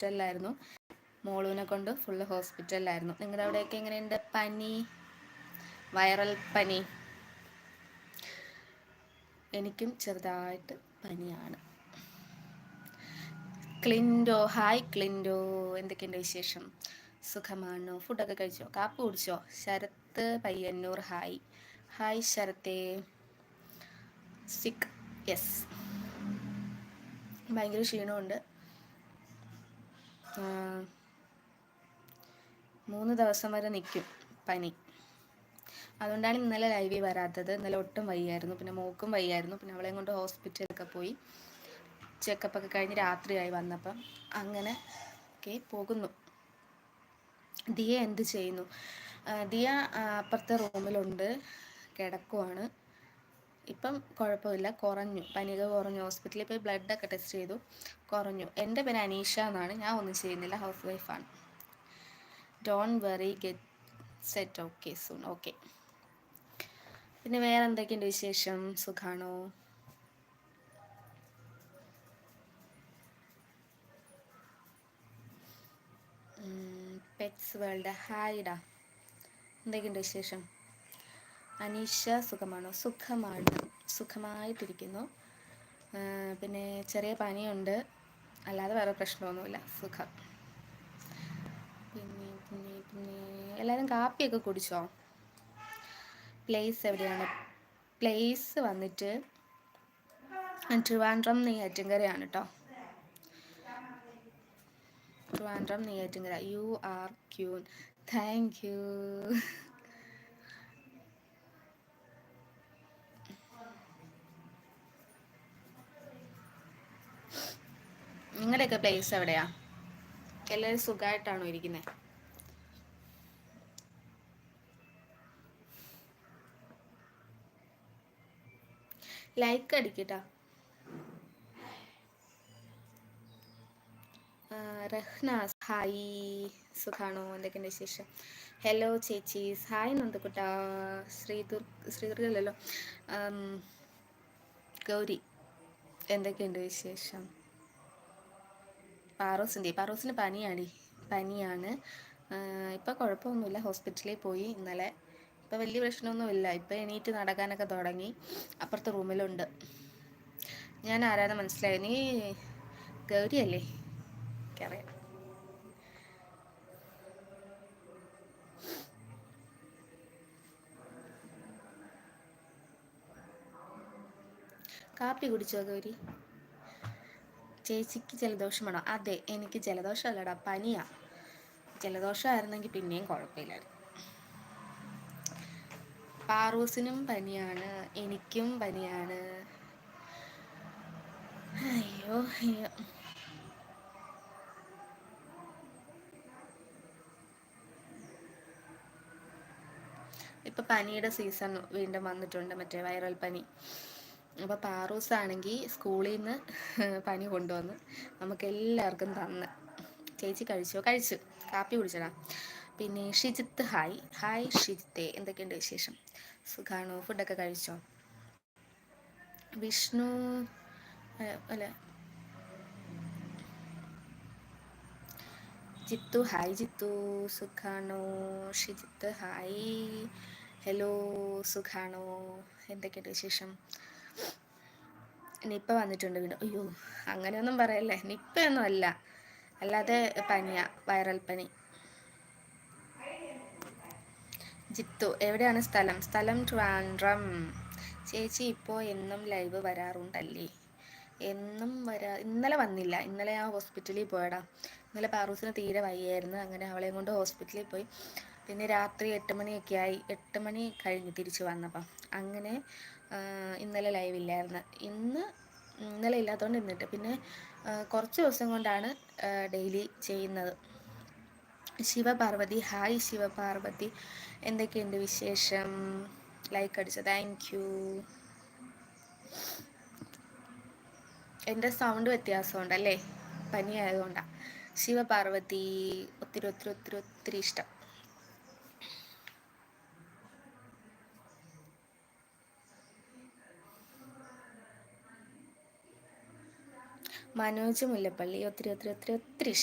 ഹോസ്പിറ്റലിലായിരുന്നു. മോളൂനെ കൊണ്ട് ഫുള്ള് ഹോസ്പിറ്റലിലായിരുന്നു. നിങ്ങളുടെ അവിടെയൊക്കെ എങ്ങനെയുണ്ട് പനി, വൈറൽ പനി? എനിക്കും ചെറുതായിട്ട് പനിയാണ്. ക്ലിൻഡോ, ഹായ് ക്ലിൻഡോ, എന്തൊക്കെയുണ്ട് വിശേഷം? സുഖമാണോ? ഫുഡൊക്കെ കഴിച്ചോ? കാപ്പി കുടിച്ചോ? ശരത്ത് പയ്യന്നൂർ, ഹായ്. ഹായ് ശരത്തേ. സിക്ക്, യെസ്, ഭയങ്കര ക്ഷീണമുണ്ട്. 3 ദിവസം വരെ നിൽക്കും പനി. അതുകൊണ്ടാണ് ഇന്നലെ ലൈവിൽ വരാത്തത്. ഇന്നലെ ഒട്ടും വയ്യായിരുന്നു, പിന്നെ മോക്കും വയ്യായിരുന്നു. പിന്നെ അവളെയും കൊണ്ട് ഹോസ്പിറ്റലൊക്കെ പോയി ചെക്കപ്പൊക്കെ കഴിഞ്ഞ് രാത്രിയായി വന്നപ്പം. അങ്ങനെ ഒക്കെ പോകുന്നു. ദിയ എന്ത് ചെയ്യുന്നു? ദിയ അപ്പുറത്തെ റൂമിലുണ്ട്, കിടക്കുവാണ്. ഇപ്പം കുഴപ്പമില്ല, കുറഞ്ഞു, പനിയൊക്കെ കുറഞ്ഞു. ഹോസ്പിറ്റലിൽ പോയി ബ്ലഡൊക്കെ ടെസ്റ്റ് ചെയ്തു, കുറഞ്ഞു. എൻ്റെ പേര് അനീഷ എന്നാണ്. ഞാൻ ഒന്നും ചെയ്യുന്നില്ല, ഹൗസ് വൈഫാണ്. Don't worry, get set okay soon. Okay. പിന്നെ വേറെ എന്തൊക്കെയുണ്ട് വിശേഷം? സുഖാണോ? പെറ്റ്സ് വേൾഡ്, ഹായ്ഡാ. എന്തൊക്കെയുണ്ട് വിശേഷം? അനീഷ സുഖമാണോ? സുഖമാണ്, സുഖമായിട്ടിരിക്കുന്നു. പിന്നെ ചെറിയ പനിയുണ്ട്, അല്ലാതെ വേറെ പ്രശ്നമൊന്നുമില്ല, സുഖം. പിന്നെ എല്ലാവരും കാപ്പിയൊക്കെ കുടിച്ചോ? പ്ലേസ് എവിടെയാണ്? പ്ലേസ് വന്നിട്ട് ട്രിവാൻഡ്രം നെയ്യാറ്റിൻകരയാണ് കേട്ടോ. Trivandrum Neyyattinkara. You are queen, thank you. നിങ്ങളുടെയൊക്കെ പ്ലേസ് എവിടെയാ? എല്ലാവരും സുഖമായിട്ടാണോ ഇരിക്കുന്നത്? ലൈക്ക് അടിക്കട്ടാ. റഹ്നാസ്, ഹായ്, സുഖാണോ? എന്തൊക്കെയുണ്ട് വിശേഷം? ഹലോ ചേച്ചീസ്, ഹായ് നന്ദകുട്ടാ. ശ്രീദുർഗല്ലോ, ഗൗരി, എന്തൊക്കെയുണ്ട് വിശേഷം? പാറൂസിന് പനിയാണ്. ഇപ്പം കുഴപ്പമൊന്നുമില്ല, ഹോസ്പിറ്റലിൽ പോയി ഇന്നലെ. ഇപ്പം വലിയ പ്രശ്നമൊന്നുമില്ല, ഇപ്പം എണീറ്റ് നടക്കാനൊക്കെ തുടങ്ങി. അപ്പുറത്തെ റൂമിലുണ്ട്. ഞാൻ ആരാധന മനസ്സിലായി, നീ ഗൗരിയല്ലേ? എനിക്കറിയാം. കാപ്പി കുടിച്ചോ ഗൗരി? ചേച്ചിക്ക് ജലദോഷമാണോ? അതെ, എനിക്ക് ജലദോഷമല്ലടാ, പനിയാ. ജലദോഷമായിരുന്നെങ്കിൽ പിന്നെയും കുഴപ്പമില്ലായിരുന്നു. പാറൂസിനും പനിയാണ്, എനിക്കും പനിയാണ്. അയ്യോ അയ്യോ. ഇപ്പം പനിയുടെ സീസൺ വീണ്ടും വന്നിട്ടുണ്ട്, മറ്റേ വൈറൽ പനി. അപ്പോൾ പാറൂസാണെങ്കിൽ സ്കൂളിൽ നിന്ന് പനി കൊണ്ടുവന്ന് നമുക്ക് എല്ലാവർക്കും തന്ന്. ചേച്ചി കഴിച്ചോ? കഴിച്ചു, കാപ്പി കുടിച്ചടാ. പിന്നെ ഷിജിത്ത്, ഹായ്. ഹായ് ഷിജിത്തെ, എന്തൊക്കെയുണ്ട് വിശേഷം? സുഖാണോ? ഫുഡൊക്കെ കഴിച്ചോ? വിഷ്ണു അല്ല, ജിത്തു, ഹായ് ജിത്തു, സുഖാണോ? ഷിജിത്ത്, ഹായ്. ഹലോ, സുഖാണോ? എന്തൊക്കെയുണ്ട് വിശേഷം? നിപ്പ വന്നിട്ടുണ്ട് വീണ്ടും. അയ്യോ, അങ്ങനെയൊന്നും പറയല്ലേ, നിപ്പയൊന്നും അല്ല, അല്ലാതെ പനിയാ, വൈറൽ പനി. ജിത്തു, എവിടെയാണ് സ്ഥലം? സ്ഥലം ട്രിവാൻഡ്രം. ചേച്ചി ഇപ്പോൾ എന്നും ലൈവ് വരാറുണ്ടല്ലേ? എന്നും ഇന്നലെ വന്നില്ല, ഇന്നലെ ഞാൻ ഹോസ്പിറ്റലിൽ പോയടാ. ഇന്നലെ പാറൂസിന് തീരെ വയ്യായിരുന്നു, അങ്ങനെ അവളെയും കൊണ്ട് ഹോസ്പിറ്റലിൽ പോയി. പിന്നെ രാത്രി 8 മണിയൊക്കെ ആയി, 8 മണി കഴിഞ്ഞ് തിരിച്ച് വന്നപ്പം. അങ്ങനെ ഇന്നലെ ലൈവില്ലായിരുന്നു. ഇന്നലെ ഇല്ലാത്തതുകൊണ്ട് ഇന്നിട്ട്. പിന്നെ കുറച്ച് ദിവസം കൊണ്ടാണ് ഡെയിലി ചെയ്യുന്നത്. ശിവപാർവതി, ഹായ് ശിവപാർവതി, എന്തൊക്കെയുണ്ട് വിശേഷം? ലൈക്ക് അടിച്ചു, താങ്ക് യു. എൻ്റെ സൗണ്ട് വ്യത്യാസമുണ്ടല്ലേ, പനി ആയതുകൊണ്ടാണ്. ശിവപാർവതി, ഒത്തിരി ഒത്തിരി ഒത്തിരി ഒത്തിരി ഇഷ്ടം. മനോജ് മുല്ലപ്പള്ളി, ഒത്തിരി ഒത്തിരി ഒത്തിരി ഒത്തിരി ഇഷ്ടം.